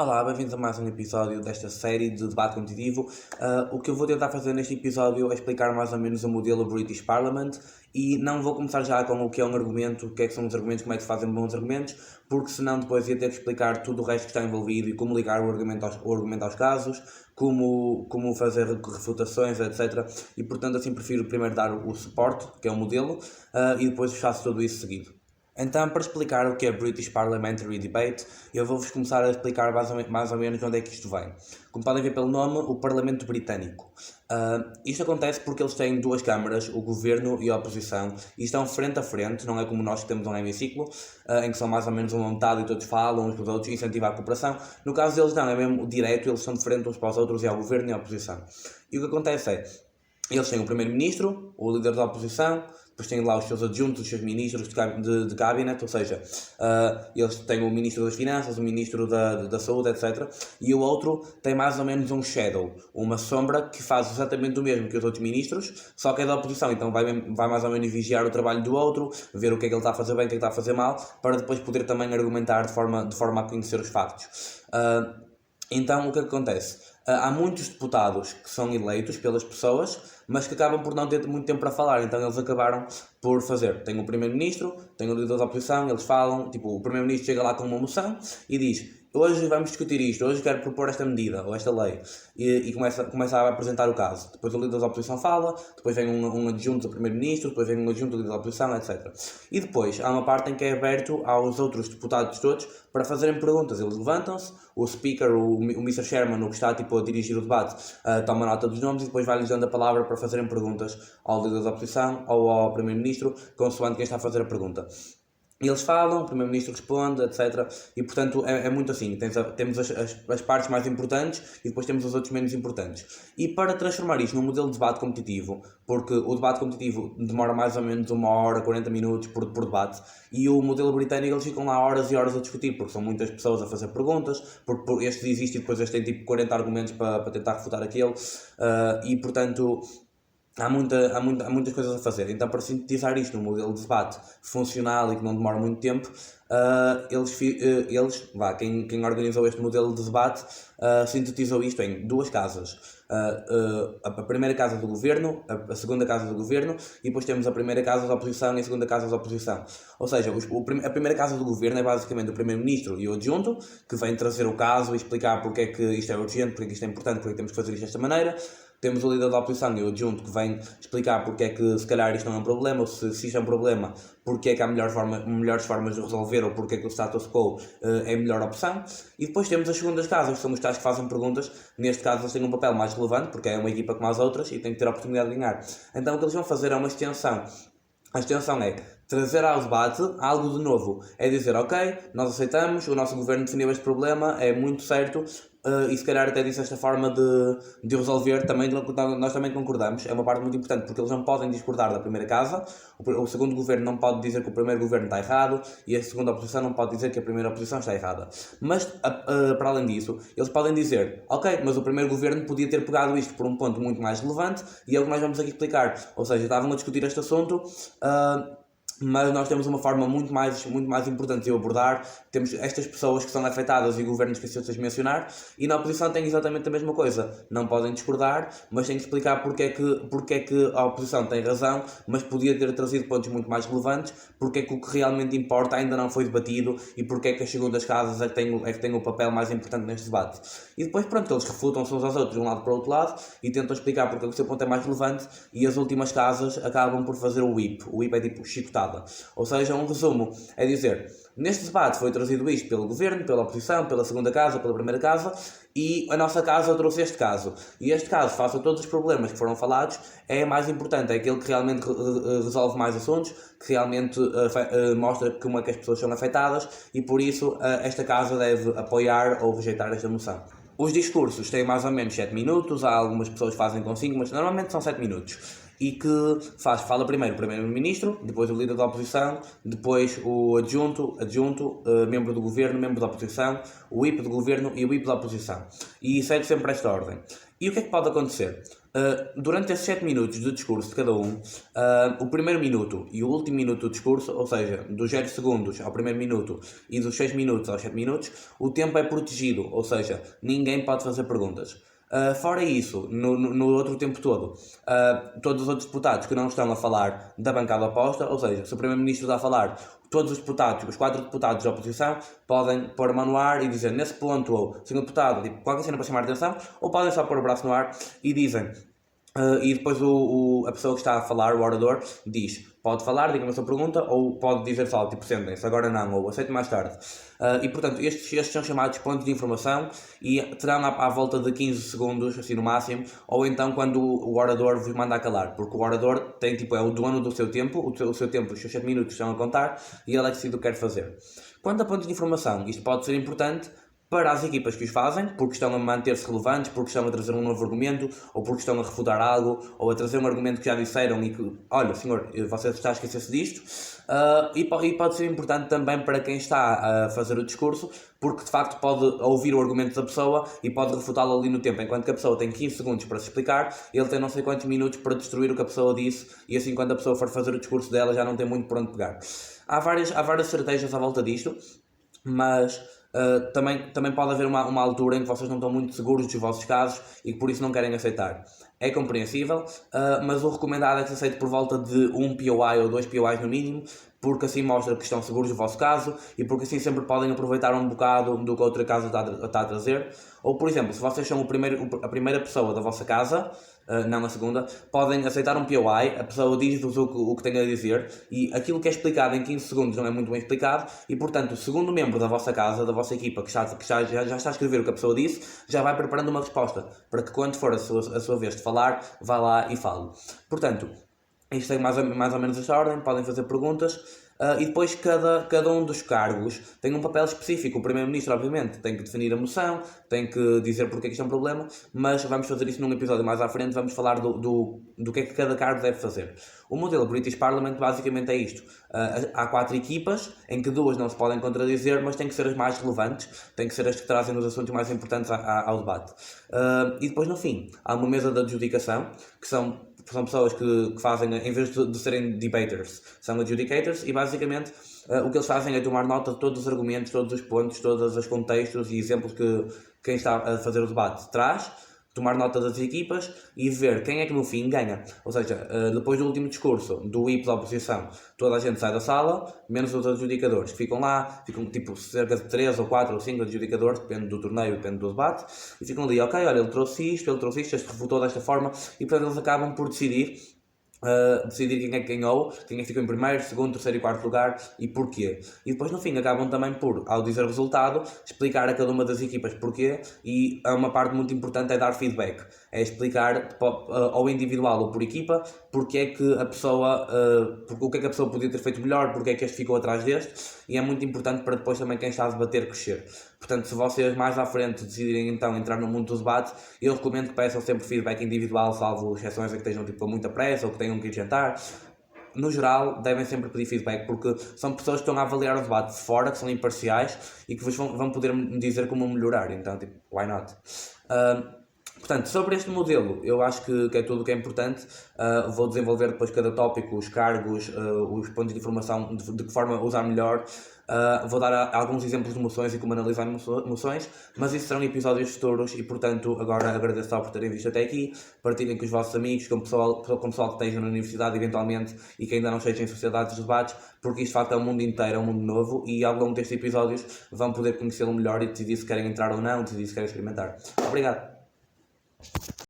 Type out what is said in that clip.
Olá, bem-vindos a mais um episódio desta série de debate competitivo. O que eu vou tentar fazer neste episódio é explicar mais ou menos o modelo British Parliament e não vou começar já com o que é um argumento, o que é que são os argumentos, como é que se fazem bons argumentos, porque senão depois ia ter que explicar tudo o resto que está envolvido e como ligar o argumento aos casos, como fazer refutações, etc. E portanto assim prefiro primeiro dar o suporte, que é o modelo, e depois faço tudo isso seguido. Então, para explicar o que é British Parliamentary Debate, eu vou-vos começar a explicar mais ou menos de onde é que isto vem. Como podem ver pelo nome, o Parlamento Britânico. Isto acontece porque eles têm duas câmaras, o Governo e a Oposição, e estão frente a frente, não é como nós que temos um hemiciclo, em que são mais ou menos uma metade e todos falam uns com os outros, incentiva a cooperação. No caso deles não, é mesmo direto, eles estão de frente uns para os outros, e ao Governo e à Oposição. E o que acontece é, eles têm o Primeiro-Ministro, o líder da oposição, depois têm lá os seus adjuntos, os seus ministros de cabinet, ou seja, eles têm o Ministro das Finanças, o Ministro da Saúde, etc. E o outro tem mais ou menos um shadow, uma sombra que faz exatamente o mesmo que os outros ministros, só que é da oposição, então vai mais ou menos vigiar o trabalho do outro, ver o que é que ele está a fazer bem, o que é que está a fazer mal, para depois poder também argumentar de forma a conhecer os factos. Então, o que acontece? Há muitos deputados que são eleitos pelas pessoas, mas que acabam por não ter muito tempo para falar, então eles acabaram por fazer. Tem o Primeiro-Ministro, tem o líder da oposição, eles falam, tipo, o Primeiro-Ministro chega lá com uma moção e diz: hoje vamos discutir isto, hoje quero propor esta medida ou esta lei, e começa a apresentar o caso. Depois o líder da oposição fala, depois vem um adjunto do Primeiro-Ministro, depois vem um adjunto do líder da oposição, etc. E depois há uma parte em que é aberto aos outros deputados todos para fazerem perguntas. Eles levantam-se, o speaker, o Mr. Chairman, o que está tipo, a dirigir o debate, toma nota dos nomes e depois vai-lhes dando a palavra para fazerem perguntas ao líder da oposição ou ao Primeiro-Ministro, consoante quem está a fazer a pergunta. Eles falam, o Primeiro-Ministro responde, etc. E portanto é muito assim, temos as partes mais importantes e depois temos os outros menos importantes. E para transformar isto num modelo de debate competitivo, porque o debate competitivo demora mais ou menos 1 hora, 40 minutos por debate, e o modelo britânico eles ficam lá horas e horas a discutir, porque são muitas pessoas a fazer perguntas, porque este existe e depois este tem tipo 40 argumentos para tentar refutar aquele, e portanto há muitas coisas a fazer. Então, para sintetizar isto num modelo de debate funcional e que não demora muito tempo, quem organizou este modelo de debate sintetizou isto em duas casas. A primeira casa do governo, a segunda casa do governo, e depois temos a primeira casa da oposição e a segunda casa da oposição. Ou seja, a primeira casa do governo é basicamente o primeiro-ministro e o adjunto, que vem trazer o caso e explicar porque é que isto é urgente, porque é que isto é importante, porque é que temos que fazer isto desta maneira. Temos o líder da oposição e o adjunto que vem explicar porque é que se calhar isto não é um problema, ou se isto é um problema, porque é que há melhores formas de resolver, ou porque é que o status quo é a melhor opção. E depois temos as segundas casas, que são os tais que fazem perguntas. Neste caso eles têm um papel mais relevante, porque é uma equipa como as outras e têm que ter a oportunidade de ganhar. Então o que eles vão fazer é uma extensão. A extensão é trazer ao debate algo de novo. É dizer, ok, nós aceitamos, o nosso governo definiu este problema, é muito certo, e se calhar até disse esta forma de resolver, nós também concordamos. É uma parte muito importante, porque eles não podem discordar da primeira casa, o segundo governo não pode dizer que o primeiro governo está errado, e a segunda oposição não pode dizer que a primeira oposição está errada. Mas, para além disso, eles podem dizer, ok, mas o primeiro governo podia ter pegado isto por um ponto muito mais relevante, e é o que nós vamos aqui explicar. Ou seja, estavam a discutir este assunto, mas nós temos uma forma muito mais importante de abordar. Temos estas pessoas que são afetadas e governos que esqueci de mencionar, e na oposição tem exatamente a mesma coisa. Não podem discordar, mas têm que explicar porque é que a oposição tem razão, mas podia ter trazido pontos muito mais relevantes, porque é que o que realmente importa ainda não foi debatido e porque é que as segundas casas é que têm o papel mais importante neste debate. E depois, pronto, eles refutam-se uns aos outros de um lado para o outro lado e tentam explicar porque é que o seu ponto é mais relevante, e as últimas casas acabam por fazer o whip. O whip é tipo chicotada. Ou seja, um resumo é dizer, neste debate foi trazido isto pelo governo, pela oposição, pela segunda casa, pela primeira casa, e a nossa casa trouxe este caso. E este caso, face a todos os problemas que foram falados, é mais importante, é aquele que realmente resolve mais assuntos, que realmente mostra como é que as pessoas são afetadas, e por isso esta casa deve apoiar ou rejeitar esta moção. Os discursos têm mais ou menos 7 minutos, há algumas pessoas que fazem com 5, mas normalmente são 7 minutos. E que fala primeiro o Primeiro-Ministro, depois o líder da oposição, depois o adjunto, membro do governo, membro da oposição, o whip do governo e o whip da oposição. e segue sempre esta ordem. E o que é que pode acontecer? Durante esses 7 minutos de discurso de cada um, o primeiro minuto e o último minuto do discurso, ou seja, dos 0 segundos ao primeiro minuto e dos 6 minutos aos 7 minutos, o tempo é protegido, ou seja, ninguém pode fazer perguntas. Fora isso, no outro tempo todo, todos os outros deputados que não estão a falar da bancada oposta, ou seja, se o Primeiro-Ministro está a falar, todos os deputados, os 4 deputados da oposição, podem pôr a mão no ar e dizer nesse ponto, ou Sr. Deputado, tipo, qualquer cena para chamar a atenção, ou podem só pôr o braço no ar e dizem. E depois a pessoa que está a falar, o orador, diz: pode falar, diga-me a sua pergunta, ou pode dizer só, tipo, sentem-se, agora não, ou aceito mais tarde. E portanto, estes são chamados pontos de informação e terão à volta de 15 segundos, assim no máximo, ou então quando o orador vos manda a calar, porque o orador tem, tipo, é o dono do seu tempo, o seu tempo, os seus 7 minutos estão a contar e ele é que decide o que quer fazer. Quanto a pontos de informação, isto pode ser importante para as equipas que os fazem, porque estão a manter-se relevantes, porque estão a trazer um novo argumento, ou porque estão a refutar algo, ou a trazer um argumento que já disseram e que, olha, senhor, você está a esquecer-se disto. E pode ser importante também para quem está a fazer o discurso, porque de facto pode ouvir o argumento da pessoa e pode refutá-lo ali no tempo. Enquanto que a pessoa tem 15 segundos para se explicar, ele tem não sei quantos minutos para destruir o que a pessoa disse, e assim quando a pessoa for fazer o discurso dela já não tem muito por onde pegar. Há várias estratégias à volta disto, mas também pode haver uma altura em que vocês não estão muito seguros dos vossos casos e que por isso não querem aceitar. É compreensível, mas o recomendado é que se aceite por volta de 1 POI ou 2 POIs no mínimo, porque assim mostra que estão seguros do vosso caso e porque assim sempre podem aproveitar um bocado do que a outra casa está a trazer. Ou, por exemplo, se vocês são a primeira pessoa da vossa casa, não a segunda, podem aceitar um POI, a pessoa diz-vos o que tem a dizer e aquilo que é explicado em 15 segundos não é muito bem explicado e, portanto, o segundo membro da vossa casa, da vossa equipa, que já está a escrever o que a pessoa disse, já vai preparando uma resposta para que quando for a sua vez de falar, vá lá e fale. Portanto, isto é mais ou menos esta ordem, podem fazer perguntas. E depois cada um dos cargos tem um papel específico. O Primeiro-Ministro, obviamente, tem que definir a moção, tem que dizer porque é que isto é um problema, mas vamos fazer isso num episódio mais à frente, vamos falar do que é que cada cargo deve fazer. O modelo British Parliament basicamente é isto. Há 4 equipas, em que 2 não se podem contradizer, mas têm que ser as mais relevantes, têm que ser as que trazem os assuntos mais importantes ao debate. E depois, no fim, há uma mesa de adjudicação, que são pessoas que fazem, em vez de serem debaters, são adjudicators e basicamente o que eles fazem é tomar nota de todos os argumentos, todos os pontos, todos os contextos e exemplos que quem está a fazer o debate traz, tomar nota das equipas e ver quem é que no fim ganha. Ou seja, depois do último discurso do whip da oposição, toda a gente sai da sala, menos os adjudicadores que ficam lá, ficam tipo cerca de 3 ou 4 ou 5 adjudicadores, depende do torneio, depende do debate, e ficam ali, ok, olha, ele trouxe isto, este refutou desta forma, e portanto eles acabam por decidir quem é que ganhou, quem é que ficou em primeiro, segundo, terceiro e quarto lugar e porquê. E depois no fim acabam também por, ao dizer o resultado, explicar a cada uma das equipas porquê e uma parte muito importante é dar feedback, é explicar ao individual ou por equipa porque é que a pessoa, o que é que a pessoa podia ter feito melhor, porque é que este ficou atrás deste e é muito importante para depois também quem está a debater crescer. Portanto, se vocês mais à frente decidirem então entrar no mundo do debate, eu recomendo que peçam sempre feedback individual, salvo exceções a que estejam tipo, com muita pressa ou que tenham que ir jantar. No geral, devem sempre pedir feedback porque são pessoas que estão a avaliar o debate de fora, que são imparciais e que vos vão poder me dizer como melhorar. Então, tipo, why not? Portanto, sobre este modelo, eu acho que é tudo o que é importante. Vou desenvolver depois cada tópico, os cargos, os pontos de informação, de que forma usar melhor. Vou dar alguns exemplos de moções e como analisar moções, mas isso serão episódios futuros e, portanto, agora agradeço por terem visto até aqui. Partilhem com os vossos amigos, com o pessoal que esteja na universidade eventualmente e que ainda não estejam em sociedades de debates, porque isto de facto é um mundo inteiro, é um mundo novo e ao longo destes episódios vão poder conhecê-lo melhor e decidir se querem entrar ou não, decidir se querem experimentar. Obrigado!